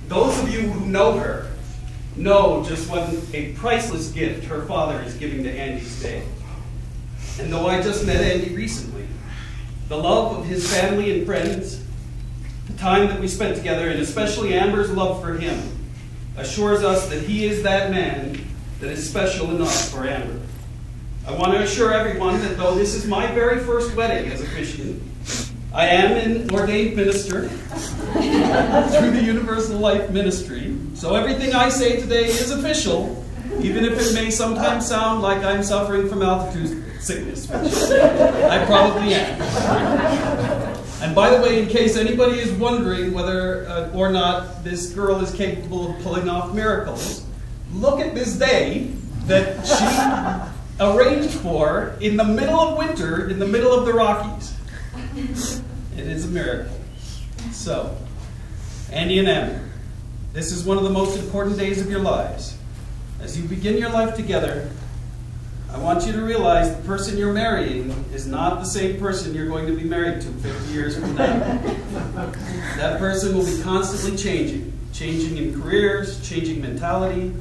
Those of you who know her know just what a priceless gift her father is giving to Andy today. And though I just met Andy recently, the love of his family and friends, the time that we spent together, and especially Amber's love for him, assures us that he is that man that is special enough for Amber. I want to assure everyone that though this is my very first wedding as a Christian, I am an ordained minister through the Universal Life Ministry, so everything I say today is official, even if it may sometimes sound like I'm suffering from altitude sickness, which I probably am. And by the way, in case anybody is wondering whether or not this girl is capable of pulling off miracles, look at this day that she arranged for in the middle of winter, in the middle of the Rockies. It is a miracle. So, Andy and Amber, this is one of the most important days of your lives. As you begin your life together, I want you to realize the person you're marrying is not the same person you're going to be married to 50 years from now. That person will be constantly changing in careers, changing mentality,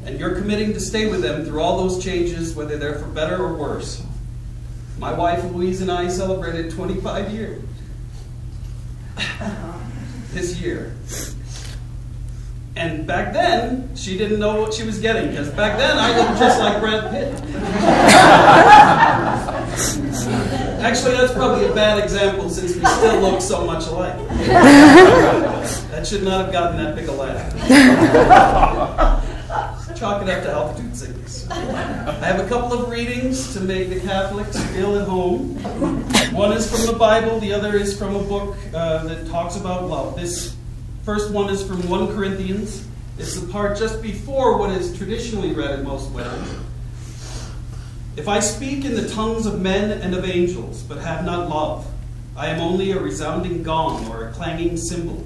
and you're committing to stay with them through all those changes, whether they're for better or worse. My wife Louise and I celebrated 25 years this year. And back then, she didn't know what she was getting, because back then I looked just like Brad Pitt. Actually, that's probably a bad example since we still look so much alike. That should not have gotten that big a laugh. Chalk it up to altitude sickness. I have a couple of readings to make the Catholics feel at home. One is from the Bible, the other is from a book that talks about love. This first one is from 1 Corinthians. It's the part just before what is traditionally read at most weddings. If I speak in the tongues of men and of angels, but have not love, I am only a resounding gong or a clanging cymbal.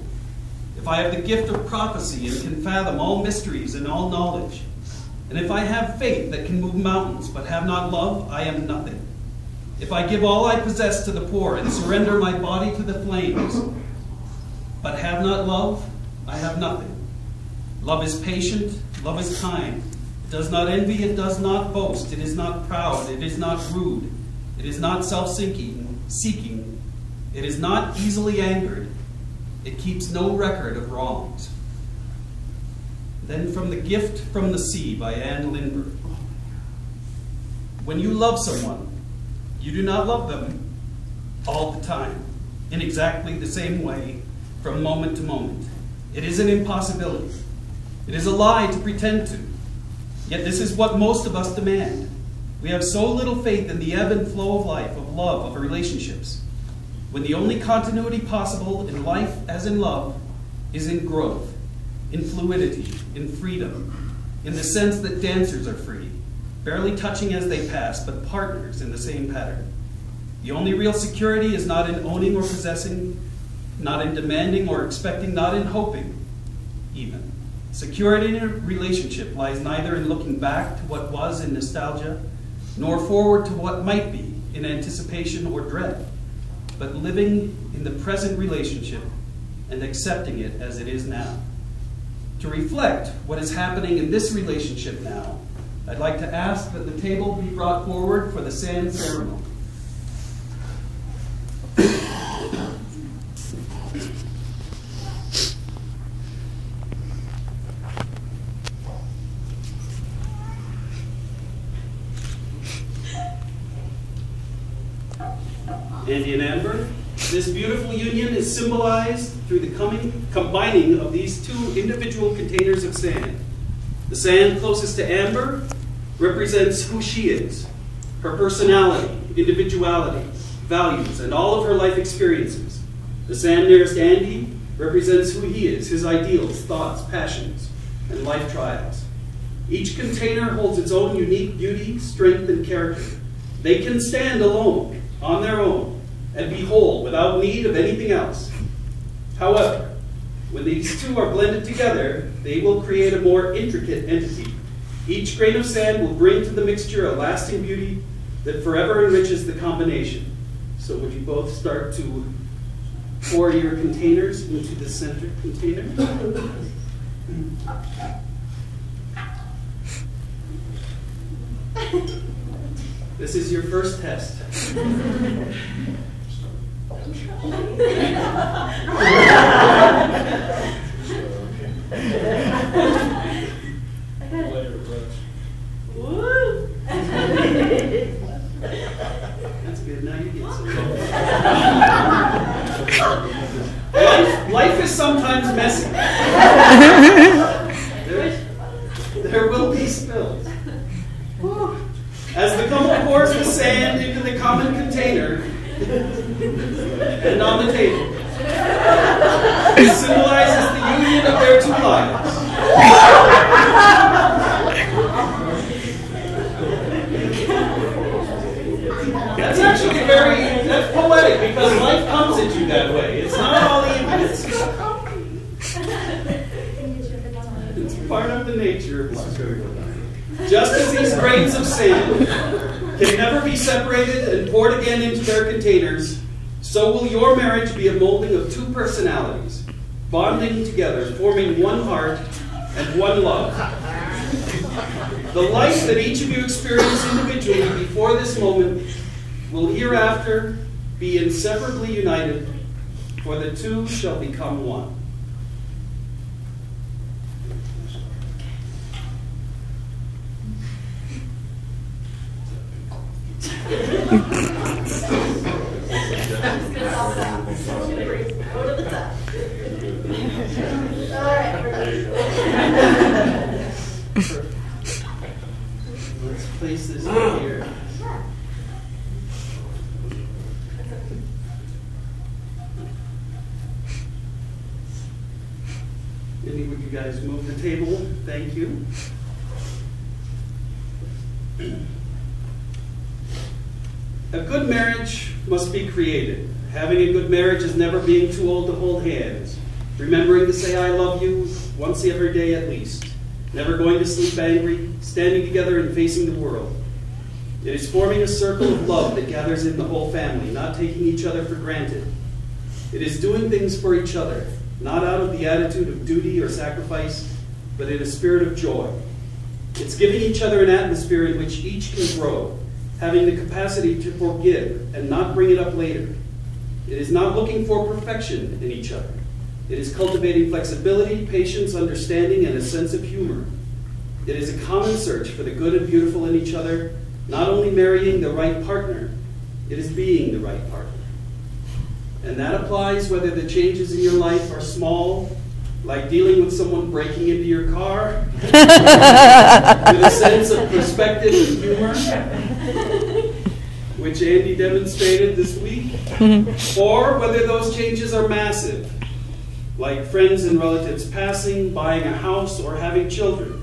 If I have the gift of prophecy and can fathom all mysteries and all knowledge, and if I have faith that can move mountains, but have not love, I am nothing. If I give all I possess to the poor and surrender my body to the flames, but have not love, I have nothing. Love is patient, love is kind. It does not envy, it does not boast, it is not proud, it is not rude, it is not self-seeking, it is not easily angered, it keeps no record of wrongs. Then from The Gift from the Sea by Anne Lindbergh. When you love someone, you do not love them all the time, in exactly the same way, from moment to moment. It is an impossibility. It is a lie to pretend to. Yet this is what most of us demand. We have so little faith in the ebb and flow of life, of love, of relationships, when the only continuity possible in life as in love is in growth, in fluidity, in freedom, in the sense that dancers are free, barely touching as they pass, but partners in the same pattern. The only real security is not in owning or possessing, not in demanding or expecting, not in hoping, even. Security in a relationship lies neither in looking back to what was in nostalgia, nor forward to what might be in anticipation or dread, but living in the present relationship and accepting it as it is now. To reflect what is happening in this relationship now, I'd like to ask that the table be brought forward for the sand ceremony. Andy and Amber, this beautiful union is symbolized through the combining of these two individual containers of sand. The sand closest to Amber represents who she is, her personality, individuality, values, and all of her life experiences. The sand nearest Andy represents who he is, his ideals, thoughts, passions, and life trials. Each container holds its own unique beauty, strength, and character. They can stand alone, on their own, and be whole without need of anything else. However, when these two are blended together, they will create a more intricate entity. Each grain of sand will bring to the mixture a lasting beauty that forever enriches the combination. So would you both start to pour your containers into the center container. This is your first test. That's good. Now you get some. Life is sometimes messy. There will be spills. As the couple pours the sand into the common container and on the table, it symbolizes the union of their two lives. That's actually that's poetic, because life comes at you that way. It's not all even. It's part of the nature of life. Just as these grains of sand can never be separated and poured again into their containers, so will your marriage be a molding of two personalities, bonding together, forming one heart and one love. The life that each of you experience individually before this moment will hereafter be inseparably united, for the two shall become one. Let's place this in here. Maybe would you guys move the table? Thank you. A good marriage must be created. Having a good marriage is never being too old to hold hands. Remembering to say I love you once every day at least. Never going to sleep angry. Standing together and facing the world. It is forming a circle of love that gathers in the whole family, not taking each other for granted. It is doing things for each other, not out of the attitude of duty or sacrifice, but in a spirit of joy. It's giving each other an atmosphere in which each can grow, having the capacity to forgive and not bring it up later. It is not looking for perfection in each other. It is cultivating flexibility, patience, understanding, and a sense of humor. It is a common search for the good and beautiful in each other, not only marrying the right partner, it is being the right partner. And that applies whether the changes in your life are small, like dealing with someone breaking into your car, with a sense of perspective and humor, which Andy demonstrated this week, or whether those changes are massive, like friends and relatives passing, buying a house, or having children.